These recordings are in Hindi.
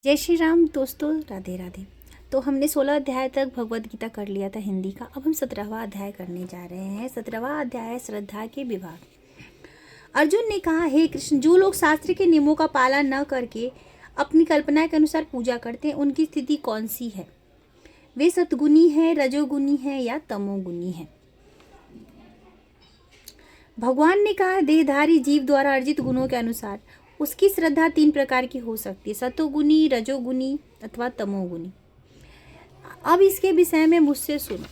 जय श्री राम दोस्तों, राधे राधे। तो हमने 16 अध्याय तक भगवद गीता कर लिया था हिंदी का। अब हम 17वां अध्याय करने जा रहे हैं। 17वां अध्याय है श्रद्धा के विभाग। अर्जुन ने कहा, हे कृष्ण, जो लोग शास्त्र के नियमों का पालन न करके अपनी कल्पना के अनुसार पूजा करते हैं, उनकी स्थिति कौन सी है? वे सतगुणी है, रजोगुणी है या तमोगुणी है? भगवान ने कहा, देहधारी जीव द्वारा अर्जित गुणों के अनुसार उसकी श्रद्धा 3 प्रकार की हो सकती है, सतोगुणी, रजोगुणी अथवा तमोगुणी। अब इसके विषय में मुझसे सुनो।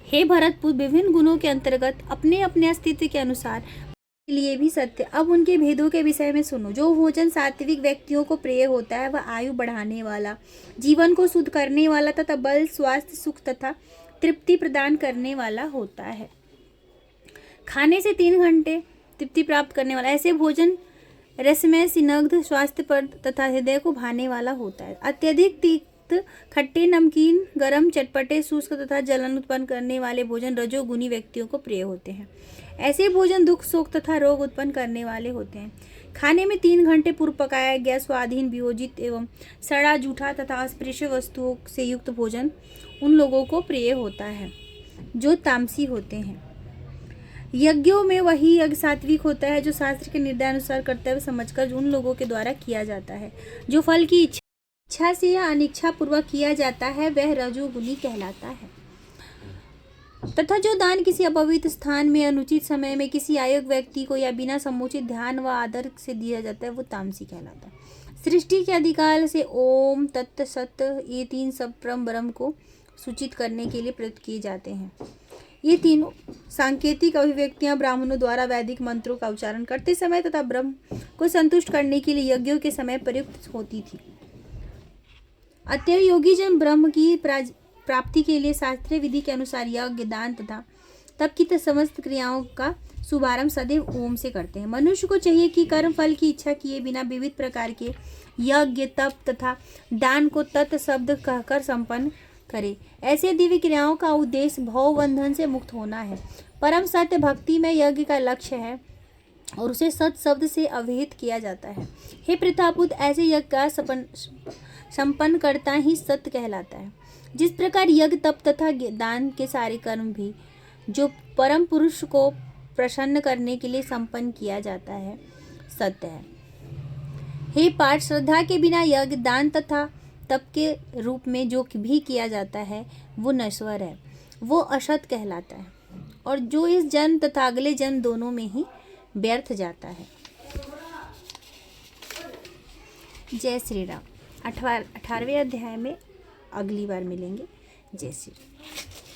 हे भरतपुत्र, विभिन्न गुणों के अंतर्गत अपने अपने अस्तित्व के अनुसार के लिए भी सत्य। अब उनके भेदों के विषय में सुनो। जो भोजन सात्विक व्यक्तियों को प्रिय होता है वह आयु बढ़ाने वाला, जीवन को शुद्ध करने वाला तथा बल, स्वास्थ्य, सुख तथा तृप्ति प्रदान करने वाला होता है। खाने से 3 घंटे तृप्ति प्राप्त करने वाला ऐसे भोजन रसमय, स्निग्ध, स्वास्थ्यप्रद तथा हृदय को भाने वाला होता है। अत्यधिक तीक्त, खट्टे, नमकीन, गरम, चटपटे, शुष्क तथा जलन उत्पन्न करने वाले भोजन रजोगुणी व्यक्तियों को प्रिय होते हैं। ऐसे भोजन दुख, शोक तथा रोग उत्पन्न करने वाले होते हैं। खाने में 3 घंटे पूर्व पकाया गया, स्वादहीन, वियोजित एवं सड़ा, जूठा तथा अस्पृश्य वस्तुओं से युक्त भोजन उन लोगों को प्रिय होता है जो तामसी होते हैं। यज्ञों में वही यज्ञ सात्विक होता है जो शास्त्र के निर्देशानुसार कर्तव्य समझकर उन लोगों के द्वारा किया जाता है। जो फल की इच्छा से या अनिच्छा पूर्वक किया जाता है वह रजोगुणी कहलाता है। तथा जो दान किसी अपवित्र स्थान में, अनुचित समय में, किसी अयोग्य व्यक्ति को या बिना समुचित ध्यान व आदर से दिया जाता है वो तामसी कहलाता है। सृष्टि के अधिकाल से ओम, तत्, सत ये 3 सब परम ब्रह्म को सूचित करने के लिए प्रयुक्त किए जाते हैं। ये 3 सांकेतिक अभिव्यक्तियां ब्राह्मणों द्वारा वैदिक मंत्रों का उच्चारण करते समय तथा ब्रह्म को संतुष्ट करने के लिए यज्ञों के समय प्रयुक्त होती थी। अतएव योगी जन ब्रह्म की प्राप्ति के लिए शास्त्रीय विधि के अनुसार यज्ञ, दान तथा तप की समस्त क्रियाओं का शुभारंभ सदैव ओम से करते हैं। मनुष्य को चाहिए कि कर्म फल की इच्छा किए बिना विविध प्रकार के यज्ञ, तप तथा दान को तत् शब्द कहकर संपन्न करे। ऐसे दिव्य क्रियाओं का उद्देश्य भव बंधन से मुक्त होना है। परम सत्य भक्ति में यज्ञ का लक्ष्य है और उसे सत शब्द से अभिहित किया जाता है। हे प्रतापुत्र, ऐसे यज्ञ का संपन्न करता ही सत्य कहलाता है। जिस प्रकार यज्ञ, तप तथा दान के सारे कर्म भी जो परम पुरुष को प्रसन्न करने के लिए संपन्न किया जाता है सत्य है। हे पार्थ, श्रद्धा के बिना यज्ञ, दान तथा तप के रूप में जो भी किया जाता है वो नश्वर है, वो असत कहलाता है और जो इस जन्म तथा अगले जन्म दोनों में ही व्यर्थ जाता है। जय श्री राम। 18वें अध्याय में अगली बार मिलेंगे। जय श्री राम।